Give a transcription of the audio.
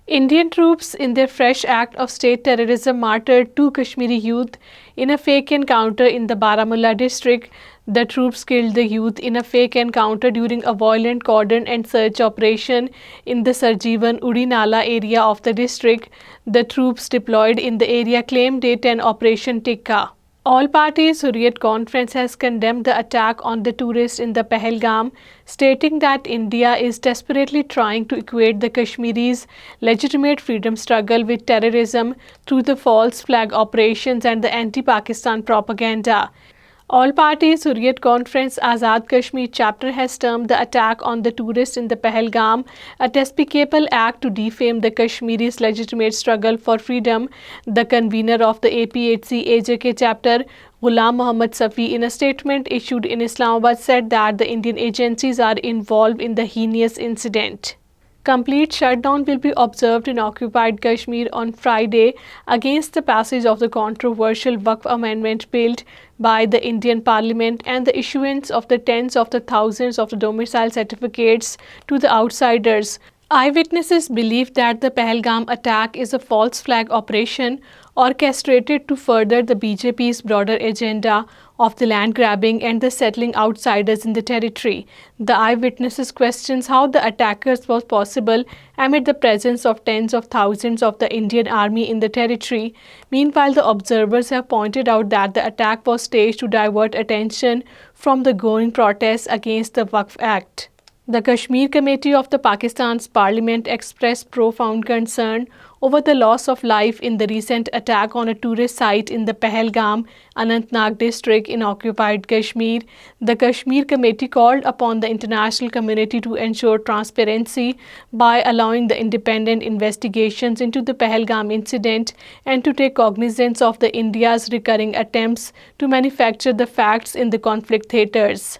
Indian troops, in their fresh act of state terrorism, martyred two Kashmiri youth in a fake encounter in the Baramulla district. The troops killed the youth in a fake encounter during a violent cordon and search operation in the Sarjivan Udinala area of the district. The troops deployed in the area claimed it an Operation Tikka. All parties Hurriyat Conference has condemned the attack on the tourists in the Pahalgam, stating that India is desperately trying to equate the Kashmiris' legitimate freedom struggle with terrorism through the false flag operations and the anti-Pakistan propaganda. All parties Hurriyat Conference Azad Kashmir chapter has termed the attack on the tourists in the Pahalgam a despicable act to defame the Kashmiris' legitimate struggle for freedom. The convener of the APHC AJK chapter, Ghulam Mohammad Safi, in a statement issued in Islamabad, said that the Indian agencies are involved in the heinous incident. Complete shutdown will be observed in occupied Kashmir on Friday against the passage of the controversial Waqf Amendment Bill by the Indian Parliament and the issuance of the tens of the thousands of the domicile certificates to the outsiders. Eyewitnesses believe that the Pahalgam attack is a false flag operation orchestrated to further the BJP's broader agenda of the land grabbing and the settling outsiders in the territory. The eyewitnesses questions how the attackers was possible amid the presence of tens of thousands of the Indian army in the territory. Meanwhile, the observers have pointed out that the attack was staged to divert attention from the growing protests against the Waqf Act. The Kashmir Committee of the Pakistan's parliament expressed profound concern over the loss of life in the recent attack on a tourist site in the Pahalgam, Anantnag district in occupied Kashmir. The Kashmir Committee called upon the international community to ensure transparency by allowing the independent investigations into the Pahalgam incident and to take cognizance of the India's recurring attempts to manufacture the facts in the conflict theaters.